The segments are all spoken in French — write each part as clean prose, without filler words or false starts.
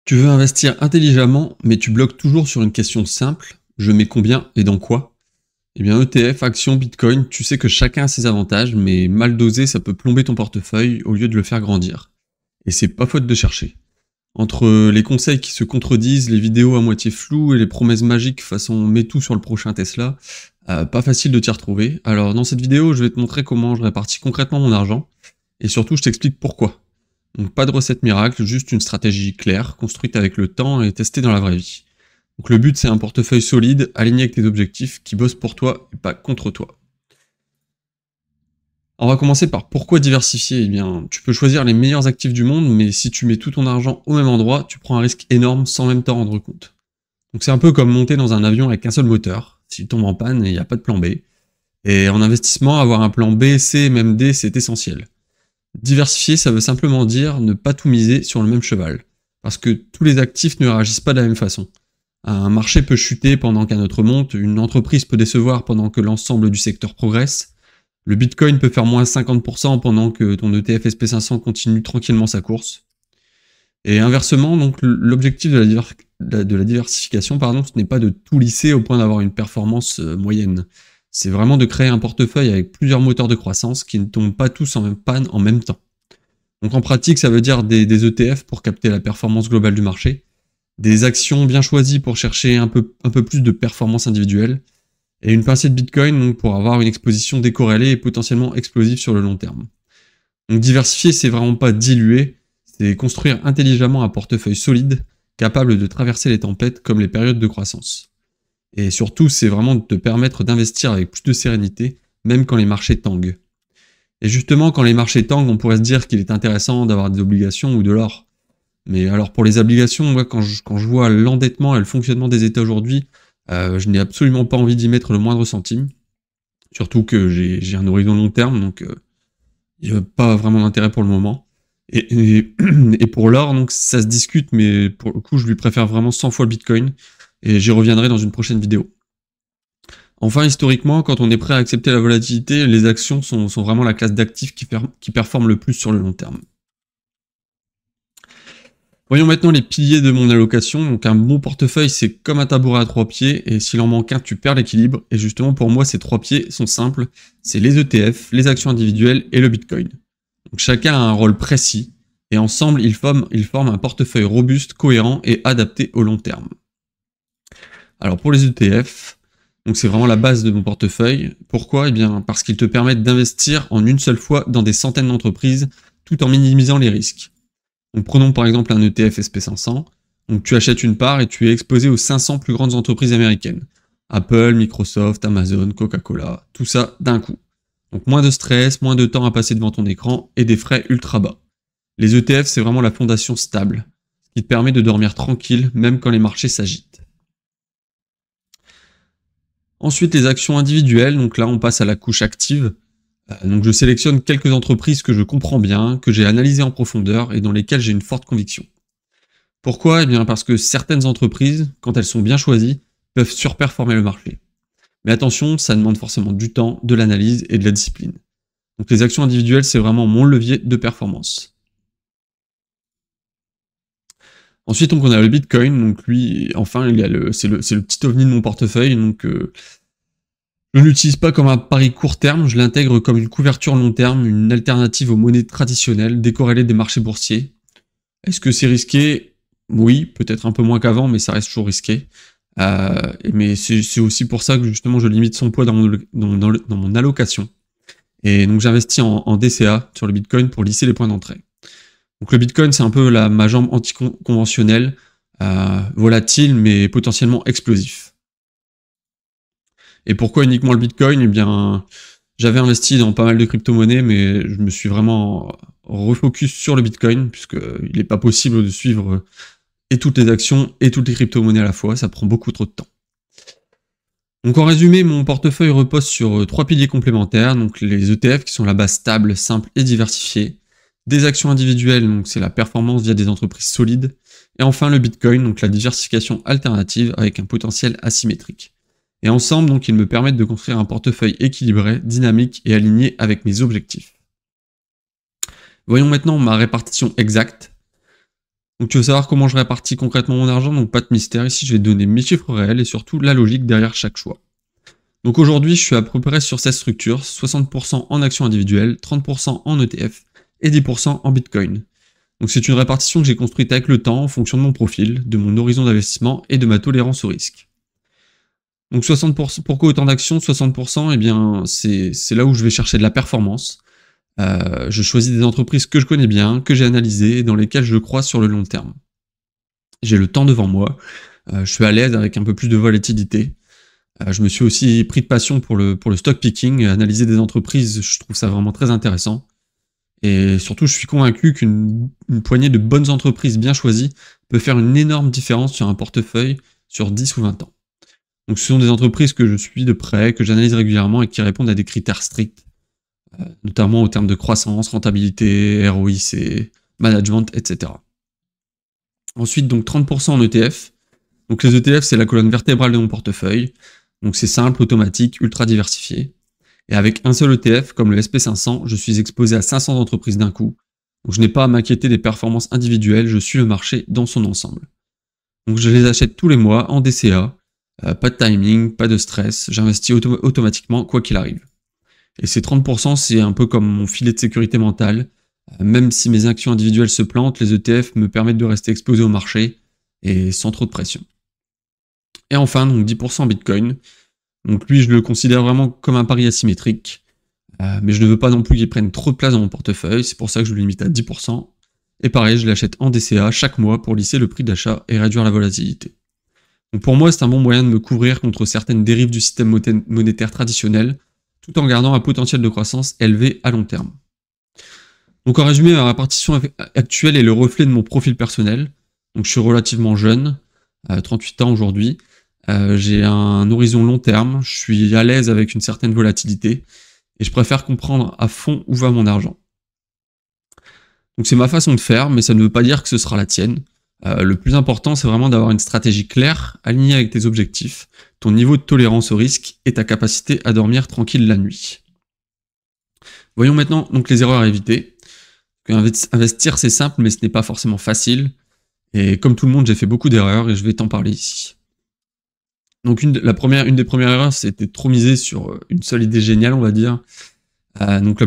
Tu veux investir intelligemment, mais tu bloques toujours sur une question simple, je mets combien et dans quoi? Eh bien ETF, actions, Bitcoin, tu sais que chacun a ses avantages, mais mal dosé, ça peut plomber ton portefeuille au lieu de le faire grandir. Et c'est pas faute de chercher. Entre les conseils qui se contredisent, les vidéos à moitié floues et les promesses magiques façon mets tout sur le prochain Tesla, pas facile de t'y retrouver. Alors dans cette vidéo, je vais te montrer comment je répartis concrètement mon argent, et surtout je t'explique pourquoi. Donc pas de recette miracle, juste une stratégie claire, construite avec le temps et testée dans la vraie vie. Donc le but c'est un portefeuille solide, aligné avec tes objectifs, qui bosse pour toi et pas contre toi. On va commencer par pourquoi diversifier. Eh bien, tu peux choisir les meilleurs actifs du monde, mais si tu mets tout ton argent au même endroit, tu prends un risque énorme sans même t'en rendre compte. Donc c'est un peu comme monter dans un avion avec un seul moteur. S'il tombe en panne, il n'y a pas de plan B. Et en investissement, avoir un plan B, C, même D, c'est essentiel. Diversifier, ça veut simplement dire ne pas tout miser sur le même cheval. Parce que tous les actifs ne réagissent pas de la même façon. Un marché peut chuter pendant qu'un autre monte, une entreprise peut décevoir pendant que l'ensemble du secteur progresse, le Bitcoin peut faire moins 50% pendant que ton ETF SP500 continue tranquillement sa course. Et inversement, donc l'objectif de la diversification, ce n'est pas de tout lisser au point d'avoir une performance moyenne. C'est vraiment de créer un portefeuille avec plusieurs moteurs de croissance qui ne tombent pas tous en même panne en même temps. Donc en pratique, ça veut dire des ETF pour capter la performance globale du marché, des actions bien choisies pour chercher un peu plus de performance individuelle, et une pincée de Bitcoin donc, pour avoir une exposition décorrélée et potentiellement explosive sur le long terme. Donc diversifier, c'est vraiment pas diluer, c'est construire intelligemment un portefeuille solide, capable de traverser les tempêtes comme les périodes de croissance. Et surtout, c'est vraiment de te permettre d'investir avec plus de sérénité, même quand les marchés tanguent. Et justement, quand les marchés tanguent, on pourrait se dire qu'il est intéressant d'avoir des obligations ou de l'or. Mais alors pour les obligations, moi, quand je vois l'endettement et le fonctionnement des États aujourd'hui, je n'ai absolument pas envie d'y mettre le moindre centime. Surtout que j'ai un horizon long terme, donc il n'y a pas vraiment d'intérêt pour le moment. Et pour l'or, donc ça se discute, mais pour le coup, je lui préfère vraiment 100 fois le Bitcoin. Et j'y reviendrai dans une prochaine vidéo. Enfin, historiquement, quand on est prêt à accepter la volatilité, les actions sont vraiment la classe d'actifs qui performent le plus sur le long terme. Voyons maintenant les piliers de mon allocation. Donc un bon portefeuille, c'est comme un tabouret à 3 pieds, et s'il en manque un, tu perds l'équilibre. Et justement, pour moi, ces 3 pieds sont simples. C'est les ETF, les actions individuelles et le Bitcoin. Donc chacun a un rôle précis, et ensemble, ils forment un portefeuille robuste, cohérent et adapté au long terme. Alors pour les ETF, donc c'est vraiment la base de mon portefeuille. Pourquoi? Eh bien parce qu'ils te permettent d'investir en une seule fois dans des centaines d'entreprises tout en minimisant les risques. Donc prenons par exemple un ETF SP500. Donc tu achètes une part et tu es exposé aux 500 plus grandes entreprises américaines. Apple, Microsoft, Amazon, Coca-Cola, tout ça d'un coup. Donc moins de stress, moins de temps à passer devant ton écran et des frais ultra bas. Les ETF, c'est vraiment la fondation stable, ce qui te permet de dormir tranquille même quand les marchés s'agitent. Ensuite, les actions individuelles, donc là on passe à la couche active. Donc je sélectionne quelques entreprises que je comprends bien, que j'ai analysées en profondeur et dans lesquelles j'ai une forte conviction. Pourquoi? Eh bien parce que certaines entreprises, quand elles sont bien choisies, peuvent surperformer le marché. Mais attention, ça demande forcément du temps, de l'analyse et de la discipline. Donc les actions individuelles, c'est vraiment mon levier de performance. Ensuite, donc, on a le Bitcoin, donc lui, enfin, c'est le petit ovni de mon portefeuille, donc je ne l'utilise pas comme un pari court terme, je l'intègre comme une couverture long terme, une alternative aux monnaies traditionnelles, décorrélées des marchés boursiers. Est-ce que c'est risqué? Oui, peut-être un peu moins qu'avant, mais ça reste toujours risqué. Mais c'est aussi pour ça que justement je limite son poids dans mon allocation. Et donc j'investis en DCA sur le Bitcoin pour lisser les points d'entrée. Donc le Bitcoin, c'est un peu ma jambe anticonventionnelle, volatile mais potentiellement explosif. Et pourquoi uniquement le Bitcoin? Eh bien, j'avais investi dans pas mal de crypto-monnaies, mais je me suis vraiment refocus sur le Bitcoin, puisqu'il n'est pas possible de suivre et toutes les actions et toutes les crypto-monnaies à la fois, ça prend beaucoup trop de temps. Donc en résumé, mon portefeuille repose sur 3 piliers complémentaires, donc les ETF qui sont la base stable, simple et diversifiée, des actions individuelles, donc c'est la performance via des entreprises solides, et enfin le Bitcoin, donc la diversification alternative avec un potentiel asymétrique. Et ensemble, donc, ils me permettent de construire un portefeuille équilibré, dynamique et aligné avec mes objectifs. Voyons maintenant ma répartition exacte. Donc tu veux savoir comment je répartis concrètement mon argent, donc pas de mystère, ici je vais te donner mes chiffres réels et surtout la logique derrière chaque choix. Donc aujourd'hui je suis à peu près sur cette structure, 60% en actions individuelles, 30% en ETF et 10% en Bitcoin. Donc c'est une répartition que j'ai construite avec le temps en fonction de mon profil, de mon horizon d'investissement et de ma tolérance au risque. Donc 60%, pourquoi autant d'actions? 60%, eh bien c'est là où je vais chercher de la performance. Je choisis des entreprises que je connais bien, que j'ai analysées et dans lesquelles je crois sur le long terme. J'ai le temps devant moi, je suis à l'aise avec un peu plus de volatilité. Je me suis aussi pris de passion pour le stock picking, analyser des entreprises, je trouve ça vraiment très intéressant. Et surtout, je suis convaincu qu'une poignée de bonnes entreprises bien choisies peut faire une énorme différence sur un portefeuille sur 10 ou 20 ans. Donc ce sont des entreprises que je suis de près, que j'analyse régulièrement et qui répondent à des critères stricts, notamment en termes de croissance, rentabilité, ROIC, management, etc. Ensuite, donc 30% en ETF. Donc les ETF, c'est la colonne vertébrale de mon portefeuille. Donc c'est simple, automatique, ultra diversifié. Et avec un seul ETF, comme le SP500, je suis exposé à 500 entreprises d'un coup. Donc je n'ai pas à m'inquiéter des performances individuelles, je suis le marché dans son ensemble. Donc je les achète tous les mois en DCA, pas de timing, pas de stress, j'investis automatiquement quoi qu'il arrive. Et ces 30%, c'est un peu comme mon filet de sécurité mentale. Même si mes actions individuelles se plantent, les ETF me permettent de rester exposé au marché et sans trop de pression. Et enfin, donc 10% Bitcoin. Donc lui, je le considère vraiment comme un pari asymétrique. Mais je ne veux pas non plus qu'il prenne trop de place dans mon portefeuille, c'est pour ça que je le limite à 10%. Et pareil, je l'achète en DCA chaque mois pour lisser le prix d'achat et réduire la volatilité. Donc pour moi, c'est un bon moyen de me couvrir contre certaines dérives du système monétaire traditionnel, tout en gardant un potentiel de croissance élevé à long terme. Donc en résumé, ma répartition actuelle est le reflet de mon profil personnel. Donc je suis relativement jeune, 38 ans aujourd'hui. J'ai un horizon long terme, je suis à l'aise avec une certaine volatilité et je préfère comprendre à fond où va mon argent. Donc c'est ma façon de faire, mais ça ne veut pas dire que ce sera la tienne. Le plus important, c'est vraiment d'avoir une stratégie claire, alignée avec tes objectifs, ton niveau de tolérance au risque et ta capacité à dormir tranquille la nuit. Voyons maintenant donc les erreurs à éviter. Investir, c'est simple, mais ce n'est pas forcément facile. Et comme tout le monde, j'ai fait beaucoup d'erreurs et je vais t'en parler ici. Donc une des premières erreurs, c'était de trop miser sur une seule idée géniale, on va dire. Donc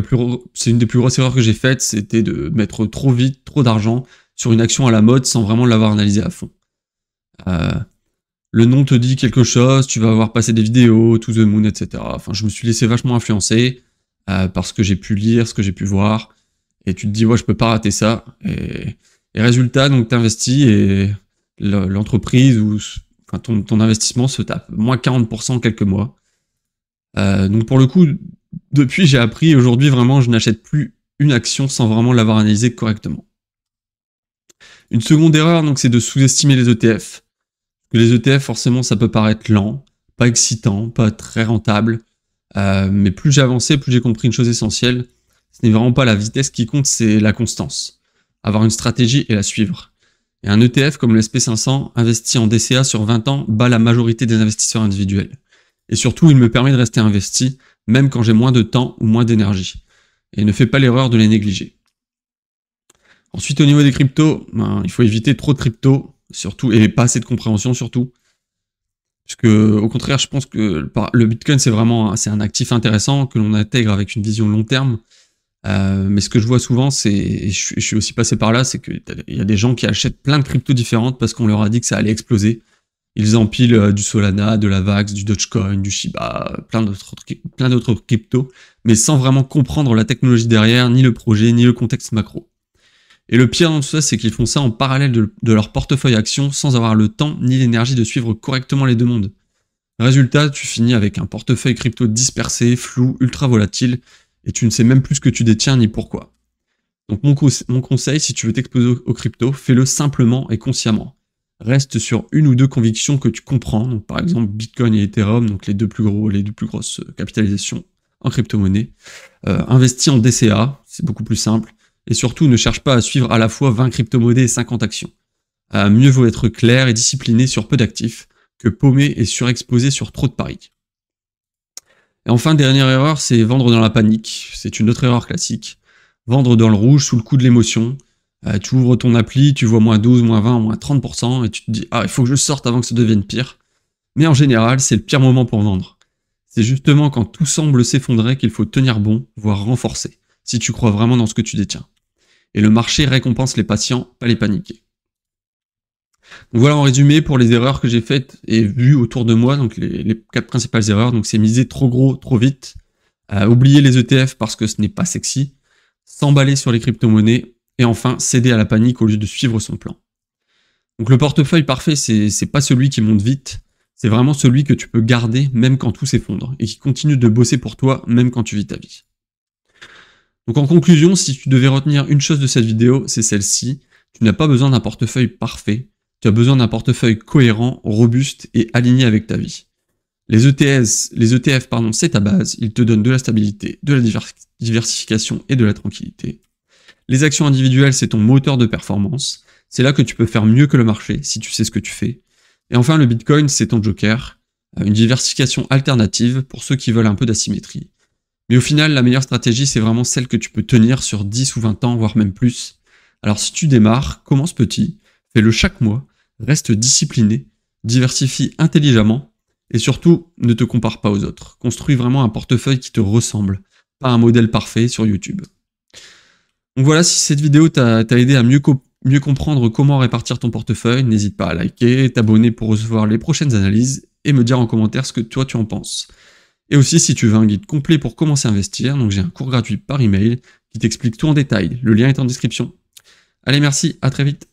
c'est une des plus grosses erreurs que j'ai faites, c'était de mettre trop vite, trop d'argent sur une action à la mode sans vraiment l'avoir analysée à fond. Le nom te dit quelque chose, tu vas avoir passé des vidéos, To the Moon, etc. Enfin, je me suis laissé vachement influencer par ce que j'ai pu lire, ce que j'ai pu voir. Et tu te dis, ouais, je peux pas rater ça. Et résultat, donc t'investis et l'entreprise ou enfin, ton investissement se tape moins 40% en quelques mois. Donc pour le coup, depuis j'ai appris, aujourd'hui vraiment je n'achète plus une action sans vraiment l'avoir analysée correctement. Une seconde erreur, donc, c'est de sous-estimer les ETF. Les ETF, forcément, ça peut paraître lent, pas excitant, pas très rentable. Mais plus j'ai avancé, plus j'ai compris une chose essentielle. Ce n'est vraiment pas la vitesse qui compte, c'est la constance. Avoir une stratégie et la suivre. Et un ETF comme le SP500, investi en DCA sur 20 ans, bat la majorité des investisseurs individuels. Et surtout, il me permet de rester investi, même quand j'ai moins de temps ou moins d'énergie. Et ne fais pas l'erreur de les négliger. Ensuite, au niveau des cryptos, il faut éviter trop de cryptos, surtout, et pas assez de compréhension surtout. Parce que, au contraire, je pense que le Bitcoin, c'est un actif intéressant que l'on intègre avec une vision long terme. Mais ce que je vois souvent, et je suis aussi passé par là, c'est qu'il y a des gens qui achètent plein de cryptos différentes parce qu'on leur a dit que ça allait exploser. Ils empilent du Solana, de la Vax, du Dogecoin, du Shiba, plein d'autres cryptos, mais sans vraiment comprendre la technologie derrière, ni le projet, ni le contexte macro. Et le pire dans tout ça, c'est qu'ils font ça en parallèle de leur portefeuille action sans avoir le temps ni l'énergie de suivre correctement les deux mondes. Résultat, tu finis avec un portefeuille crypto dispersé, flou, ultra volatile, et tu ne sais même plus ce que tu détiens ni pourquoi. Donc mon conseil, si tu veux t'exposer aux crypto, fais-le simplement et consciemment. Reste sur une ou deux convictions que tu comprends, donc par exemple Bitcoin et Ethereum, donc les deux plus grosses capitalisations en crypto-monnaie. Investis en DCA, c'est beaucoup plus simple. Et surtout, ne cherche pas à suivre à la fois 20 crypto-monnaies et 50 actions. Mieux vaut être clair et discipliné sur peu d'actifs que paumé et surexposé sur trop de paris. Et enfin, dernière erreur, c'est vendre dans la panique. C'est une autre erreur classique. Vendre dans le rouge sous le coup de l'émotion. Tu ouvres ton appli, tu vois moins 12, moins 20, moins 30%, et tu te dis « Ah, il faut que je sorte avant que ça devienne pire ». Mais en général, c'est le pire moment pour vendre. C'est justement quand tout semble s'effondrer qu'il faut tenir bon, voire renforcer, si tu crois vraiment dans ce que tu détiens. Et le marché récompense les patients, pas les paniqués. Donc voilà en résumé pour les erreurs que j'ai faites et vues autour de moi, donc les 4 principales erreurs. Donc c'est miser trop gros, trop vite, oublier les ETF parce que ce n'est pas sexy, s'emballer sur les crypto-monnaies, et enfin céder à la panique au lieu de suivre son plan. Donc le portefeuille parfait, c'est pas celui qui monte vite, c'est vraiment celui que tu peux garder même quand tout s'effondre, et qui continue de bosser pour toi même quand tu vis ta vie. Donc en conclusion, si tu devais retenir une chose de cette vidéo, c'est celle-ci. Tu n'as pas besoin d'un portefeuille parfait, tu as besoin d'un portefeuille cohérent, robuste et aligné avec ta vie. Les ETF, c'est ta base, ils te donnent de la stabilité, de la diversification et de la tranquillité. Les actions individuelles, c'est ton moteur de performance. C'est là que tu peux faire mieux que le marché, si tu sais ce que tu fais. Et enfin, le Bitcoin, c'est ton joker, une diversification alternative pour ceux qui veulent un peu d'asymétrie. Mais au final, la meilleure stratégie, c'est vraiment celle que tu peux tenir sur 10 ou 20 ans, voire même plus. Alors si tu démarres, commence petit, fais-le chaque mois, reste discipliné, diversifie intelligemment, et surtout, ne te compare pas aux autres. Construis vraiment un portefeuille qui te ressemble, pas un modèle parfait sur YouTube. Donc voilà, si cette vidéo t'a aidé à mieux comprendre comment répartir ton portefeuille, n'hésite pas à liker, t'abonner pour recevoir les prochaines analyses, et me dire en commentaire ce que toi tu en penses. Et aussi, si tu veux un guide complet pour commencer à investir, donc j'ai un cours gratuit par email qui t'explique tout en détail. Le lien est en description. Allez, merci, à très vite.